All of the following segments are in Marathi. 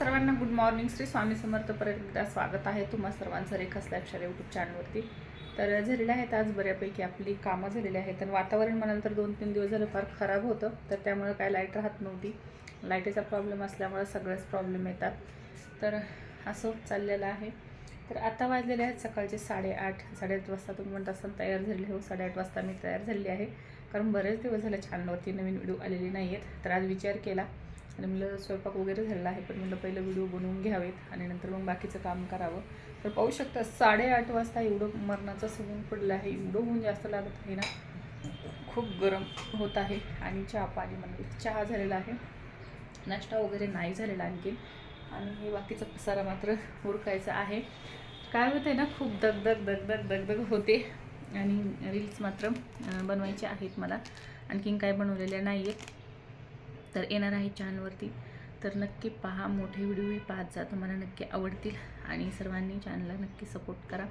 सर्वांना गुड मॉर्निंग. श्री स्वामी समर्थ. परत एकदा स्वागत आहे तुम्हा सर्वांचं रेखास लाईफस्टाईल यूट्यूब चॅनलवरती. तर झालेले आहेत आज बऱ्यापैकी आपली कामं झालेली आहेत. आणि वातावरण म्हणाल तर 2-3 दिवस झालं फार खराब होतं, तर त्यामुळे काय लाईट राहत नव्हती. लाईटीचा प्रॉब्लेम असल्यामुळे सगळेच प्रॉब्लेम येतात. तर असं चाललेलं आहे. तर आता वाजलेले आहेत सकाळचे 8:30 वाजता. तुम्ही म्हणत असाल तयार झालेली हो. 8:30 वाजता मी तयार झालेली आहे, कारण बरेच दिवस झाले चॅनलवरती नवीन व्हिडिओ आलेले नाही आहेत. तर आज विचार केला आणि म्हणलं स्वयंपाक वगैरे झालेला आहे, पण म्हणलं पहिलं व्हिडिओ बनवून घ्यावेत आणि नंतर मग बाकीचं काम करावं. तर पाहू शकता 8:30 वाजता एवढं मरणाचं सगळं पडलं आहे. एवढं ऊन जास्त लागत आहे ना, खूप गरम होत आहे. आणि चहा पाणी म्हणजे चहा झालेला आहे, नाश्ता वगैरे नाही झालेला आणखीन. आणि हे बाकीचा पसारा मात्र उरकायचा आहे. काय होतं आहे ना, खूप दगदग होते. आणि रील्स मात्र बनवायचे आहेत मला, आणखीन काय बनवलेल्या नाही आहेत. तर येणार आहे चॅनलवरती, तर नक्की पहा. मोठे व्हिडिओही पाहत जा, तुम्हाला नक्की आवडतील. आणि सर्वांनी चॅनलला नक्की सपोर्ट करा.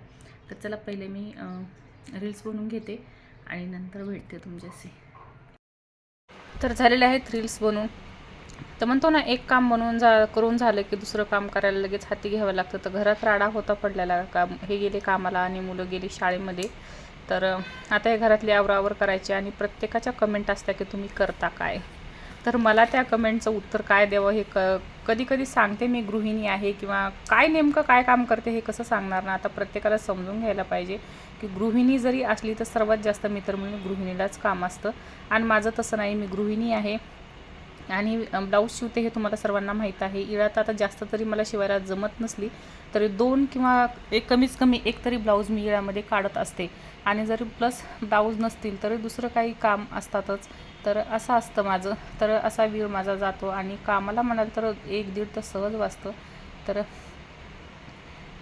तर चला पहिले मी रील्स बनवून घेते आणि नंतर भेटते तुमच्याशी. तर झालेले आहेत रील्स बनवून. तर म्हणतो ना, एक काम बनवून करून झालं की दुसरं काम करायला लगेच हाती घ्यावं लागतं. तर घरात राडा होता पडलेला. हे गेले कामाला आणि मुलं गेली शाळेमध्ये. तर आता हे घरातली आवरावर करायची. आणि प्रत्येकाच्या कमेंट असत्या की तुम्ही करता काय. तर मला त्या कमेंटचं उत्तर काय द्यावं हे कधी कधी सांगते मी गृहिणी आहे, किंवा काय नेमकं काय काम करते हे कसं सांगणार ना. आता प्रत्येकाला समजून घ्यायला पाहिजे की गृहिणी जरी असली तर सर्वात जास्त मी तर म्हणून गृहिणीलाच काम असतं. आणि माझं तसं नाही, मी गृहिणी आहे आणि ब्लाऊज शिवते हे तुम्हाला सर्वांना माहीत आहे. इळात आता जास्त तरी मला शिवायला जमत नसली तरी 2 किंवा कमीच कमी एक तरी ब्लाऊज मी इळामध्ये काढत असते. आणि जरी प्लस ब्लाऊज नसतील तरी दुसरं काही काम असतातच. तर असं असतं माझं. तर असा वेळ माझा जातो. आणि कामाला म्हणाल तर 1-1.5 तास सहज वाचतं. तर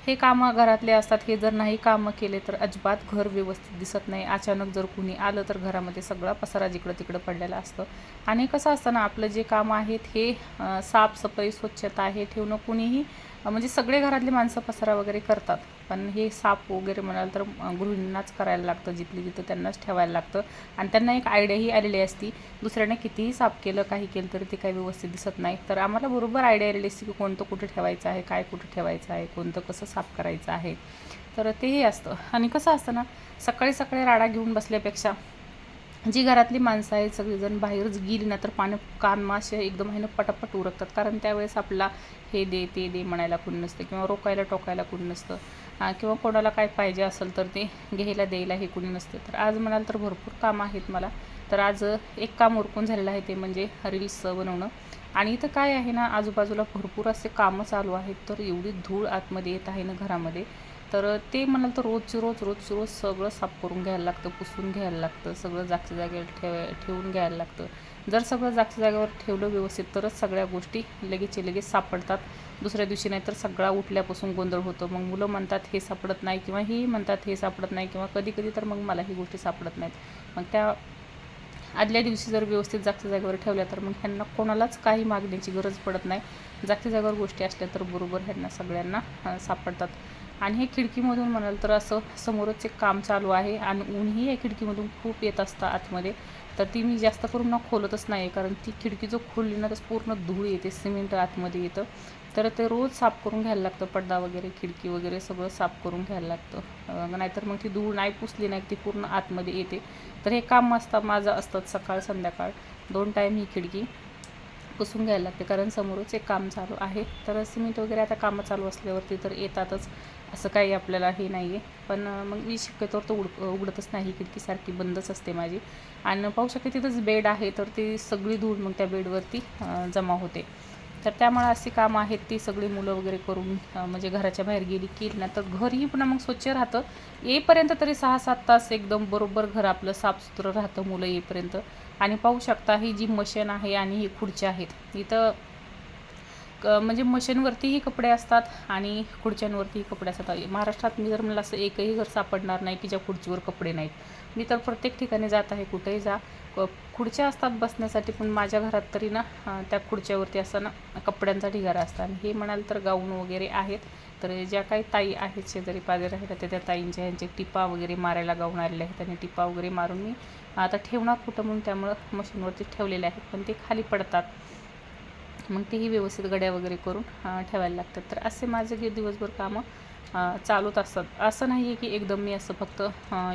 हे कामं घरातले असतात. हे जर नाही कामं केले तर अजिबात घर व्यवस्थित दिसत नाही. अचानक जर कुणी आलं तर घरामध्ये सगळा पसारा जिकडं तिकडं पडलेला असतं. आणि कसं असतं ना, आपलं जे काम आहेत हे साफसफाई स्वच्छता हे ठेवणं कुणीही म्हणजे सगळे घरातले माणसं पसारा वगैरे करतात, पण हे साफ वगैरे म्हणाल तर गृहिणींनाच करायला लागतं. जिथली तिथं त्यांनाच ठेवायला लागतं. आणि त्यांना एक आयडियाही आलेली असती. दुसऱ्याने कितीही साफ केलं काही केलं तरी ते काही व्यवस्थित दिसत नाही. तर आम्हाला बरोबर आयडिया आलेली असते की कोणतं कुठे ठेवायचं आहे, काय कुठे ठेवायचं आहे, कोणतं कसं साफ करायचं आहे. तर तेही असतं. आणि कसं असतं ना, सकाळी सकाळी राडा घेऊन बसल्यापेक्षा जी घरातली माणसं आहेत सगळीजण बाहेरच गेली ना, तर कानमाशे एकदम आहे ना पटापट उरकतात. कारण त्यावेळेस आपला हे दे ते दे म्हणायला कोणी नसतं, किंवा रोकायला टोकायला कोणी नसतं, किंवा कोणाला काय पाहिजे असेल तर ते घ्यायला द्यायला हे कोणी नसतं. तर आज म्हणाल तर भरपूर कामं आहेत मला. तर आज एक काम उरकून झालेलं आहे, ते म्हणजे रील्स बनवणं. आणि इथं काय आहे ना, आजूबाजूला भरपूर असे कामं चालू आहेत. तर एवढी धूळ आतमध्ये येत आहे ना घरामध्ये. तर ते म्हणाल तर रोजची रोज सगळं साफ करून घ्यायला लागतं, पुसून घ्यायला लागतं, सगळं जागच्या जागेवर ठेवून घ्यायला लागतं. जर सगळं जागच्या जागेवर ठेवलं व्यवस्थित तरच सगळ्या गोष्टी लगेच सापडतात. दुसऱ्या दिवशी नाही तर सगळा उठल्यापासून गोंधळ होतो. मग मुलं म्हणतात हे सापडत नाही, किंवा ही म्हणतात हे सापडत नाही, किंवा कधी कधी तर मग मला ही गोष्टी सापडत नाहीत. मग त्या आदल्या दिवशी जर व्यवस्थित जागच्या जागेवर ठेवल्या तर मग ह्यांना कोणालाच काही मागण्याची गरज पडत नाही. जागच्या जागेवर गोष्टी असल्या तर बरोबर ह्यांना सगळ्यांना सापडतात. आणि हे खिडकीमधून म्हणाल तर असं समोरच एक काम चालू आहे, आणि ऊनही या खिडकीमधून खूप येत असतं आतमध्ये. तर ती मी जास्त करून ना खोलतच नाही, कारण ती खिडकी जो खोलली ना तर पूर्ण धूळ येते, सिमेंट आतमध्ये येतं. तर ते रोज साफ करून घ्यायला लागतं. पडदा वगैरे खिडकी वगैरे सगळं साफ करून घ्यायला लागतं, नाहीतर मग ती धूळ नाही पुसली नाही ती पूर्ण आतमध्ये येते. तर हे काम माझं असतं सकाळ संध्याकाळ 2 टाईम ही खिडकी पुसून घ्यायला लागते, कारण समोरच एक काम चालू आहे. तर सिमेंट वगैरे आता कामं चालू असल्यावरती तर येतातच, असं काही आपल्याला हे नाही आहे. पण मग मी शक्यतोवर तो उघडतच नाही, खिडकी सारखी बंदच असते माझी. आणि पाहू शकते तिथंच बेड आहे, तर ती सगळी धूळ मग त्या बेडवरती जमा होते. तर त्यामुळे अशी कामं आहेत ती सगळी मुलं वगैरे करून म्हणजे घराच्या बाहेर गेली की ना तर घरही पुन्हा मग स्वच्छ राहतं. येईपर्यंत तरी 6-7 तास एकदम बरोबर घर आपलं साफसुथरं राहतं मुलं येईपर्यंत. आणि पाहू शकता ही जी मशीन आहे आणि ही खुर्च्या आहेत इथं, म्हणजे मशीनवरतीही कपडे असतात आणि खुर्च्यांवरतीही कपडे असतात. महाराष्ट्रात मी जर म्हणलं असं एकही घर सापडणार नाही की ज्या खुर्चीवर कपडे नाहीत. मी तर प्रत्येक ठिकाणी जात आहे, कुठेही जा खुर्च्या असतात बसण्यासाठी, पण माझ्या घरात तरी ना त्या खुर्च्यावरती असं ना कपड्यांचा ढिगारा असतात. आणि हे म्हणाल तर गाऊन वगैरे आहेत. तर ज्या काही ताई आहेत शेजारी पाजारी आहेत त्या ताईंच्या ह्यांचे टिपा वगैरे मारायला गाऊन आलेले आहेत, आणि टिपा वगैरे मारून मी आता ठेवणार कुठं म्हणून त्यामुळं मशीनवरती ठेवलेले आहेत, पण ते खाली पडतात. मग तेही व्यवस्थित घड्या वगैरे करून ठेवायला लागतात. तर असे माझे जे दिवसभर कामं चालूच असतात. असं नाही आहे की एकदम मी असं फक्त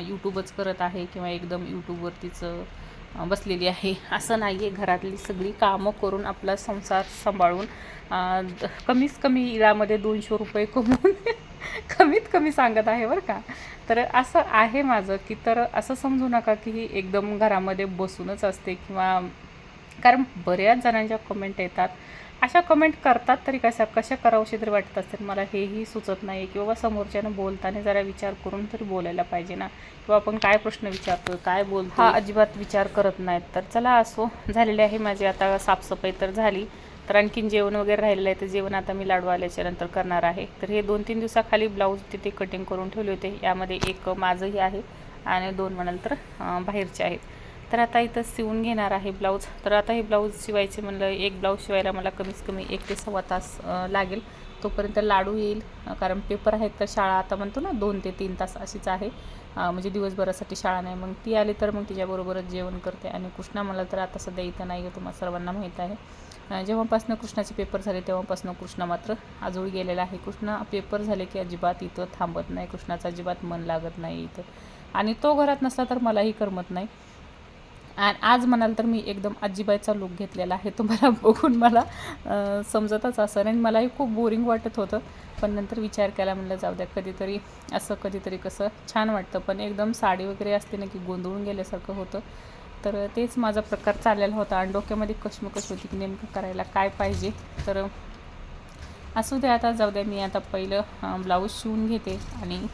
यूट्यूबच करत आहे किंवा एकदम यूट्यूबवरतीच बसलेली आहे, असं नाही आहे. घरातली सगळी कामं करून आपला संसार सांभाळून कमीत कमी यामध्ये 200 रुपये कमवून कमीत कमी सांगत आहे बरं का. तर असं आहे माझं, की तर असं समजू नका की एकदम घरामध्ये बसूनच असते किंवा, कारण बऱ्याच जणांच्या कमेंट येतात. अशा कमेंट करतात तरी कशा करावशी तरी वाटत असतील. मला हेही सुचत नाही की बाबा समोरच्यानं बोलताना जरा विचार करून तरी बोलायला पाहिजे ना, किंवा आपण काय प्रश्न विचारतो, काय बोलतो, हा अजिबात विचार करत नाहीत. तर चला असो, झालेले आहे माझी आता साफसफाई तर झाली. तर आणखीन जेवण वगैरे राहिलेलं आहे, तर जेवण आता मी लाडू आल्याच्या नंतर करणार आहे. तर हे 2-3 दिवसाखाली ब्लाऊज तिथे कटिंग करून ठेवले होते. यामध्ये एक माझंही आहे आणि 2 म्हणाल तर बाहेरचे आहेत. तर आता इथं शिवून घेणार आहे ब्लाऊज. तर आता हे ब्लाऊज शिवायचे म्हणलं, एक ब्लाऊज शिवायला मला कमीत कमी 1 ते सव्वा तास लागेल. तोपर्यंत लाडू येईल, कारण पेपर आहेत तर शाळा आता म्हणतो ना 2 ते 3 तास अशीच आहे, म्हणजे दिवसभरासाठी शाळा नाही. मग ती आली तर मग तिच्याबरोबरच जेवण करते. आणि कृष्णा मला तर आता सध्या इथं नाही आहे, तुम्हाला सर्वांना माहीत आहे. जेव्हापासून कृष्णाचे पेपर झाले तेव्हापासून कृष्णा मात्र आजोळी गेलेला आहे. कृष्णा पेपर झाले की अजिबात इथं थांबत नाही, कृष्णाचं अजिबात मन लागत नाही इथं. आणि तो घरात नसला तर मलाही करमत नाही. आणि आज म्हणाल तर मी एकदम आजीबाईचा लूक घेतलेला आहे. तुम्हाला बघून मला समजतच असं, आणि मलाही खूप बोरिंग वाटत होतं. पण नंतर विचार केला, म्हणलं जाऊ द्या, कधीतरी असं कधीतरी कसं छान वाटतं. पण एकदम साडी वगैरे असते ना की गोंधळून गेल्यासारखं होतं. तर तेच माझा प्रकार चाललेला होता आणि डोक्यामध्ये कशमकश होती की नेमकं करायला काय पाहिजे. तर असू द्या, आता जाऊ द्या, मी आता पहिलं ब्लाऊज शिवून घेते. आणि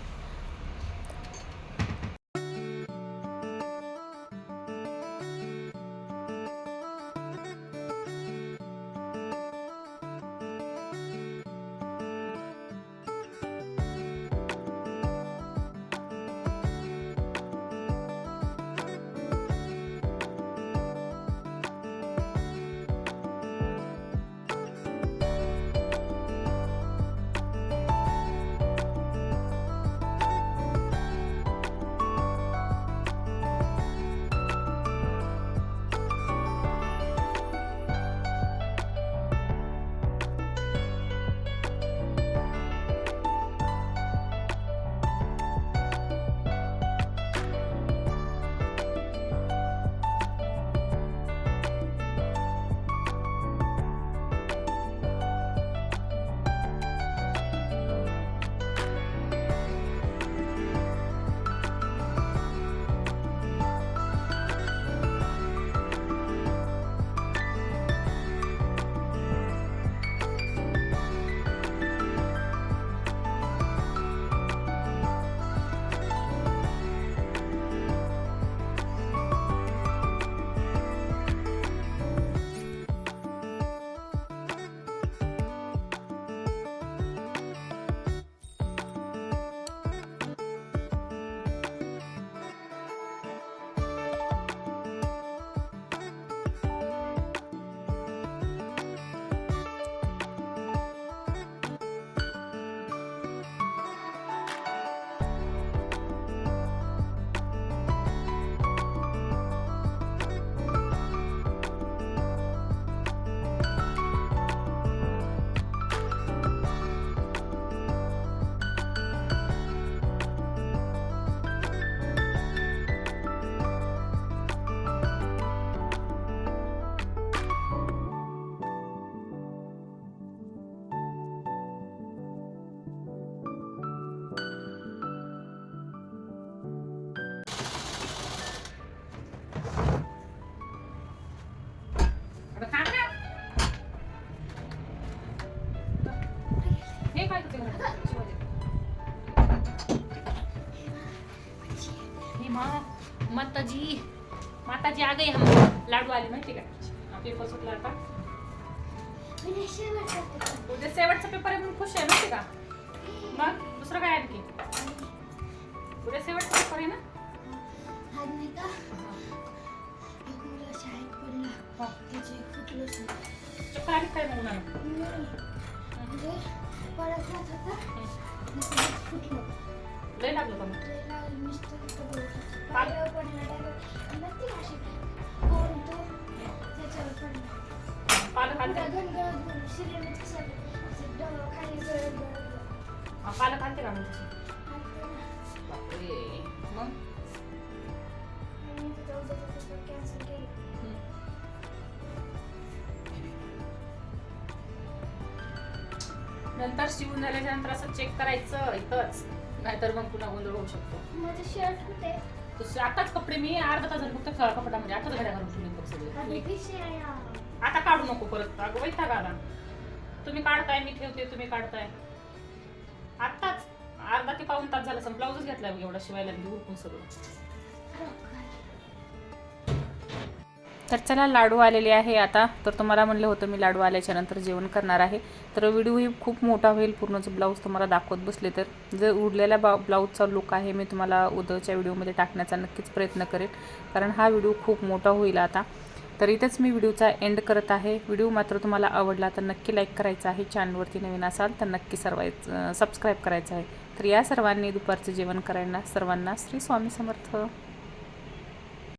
माताजी आ गई, हम लाडू आले माहिती का. पेपर सुटला आता, उद्या शेवटचा पेपर आहे म्हणून खुश आहे माहिती का. मग दुसरं काय आणखी, उद्या शेवटचा पेपर आहे ना. काय काय म्हणून लय लागलं का पालक आणते पालक आणते का मग तशी? बापरे. मग नंतर शिवून झाल्याच्या नंतर असं चेक करायचं इथंच, नाहीतर मग पुन्हा गोंधळ होऊ शकतो. माझं शर्ट कुठे? तसे आताच कपडे मी अर्धा तास फक्त कपडा म्हणजे आताच घड्या घालून ठेवले बघ सगळे. आता काढू नको परत. अगं वैताग आला. तुम्ही काढताय मी ठेवते, तुम्ही काढताय. आताच अर्धा ते पाऊण तास झाला. ब्लाऊजच घेतलाय बघ एवढा शिवायला उरकून सगळं. तर चला लाडू आलेले आहे आता. तर तुम्हाला म्हणलं होतं मी लाडू आल्याच्या नंतर जेवण करणार आहे. तर व्हिडिओही खूप मोठा होईल. पूर्णचं ब्लाऊज तुम्हाला दाखवत बसले तर जर उरलेल्या ब्लाऊजचा लुक आहे मी तुम्हाला उद्याच्या व्हिडिओमध्ये टाकण्याचा नक्कीच प्रयत्न करेन, कारण हा व्हिडिओ खूप मोठा होईल आता. तर इथेच मी व्हिडिओचा एंड करत आहे. व्हिडिओ मात्र तुम्हाला आवडला तर नक्की लाईक करायचा आहे. चॅनलवरती नवीन असाल तर नक्की सबस्क्राईब करायचं आहे. तर या सर्वांनी दुपारचं जेवण करायला सर्वांना श्री स्वामी समर्थ.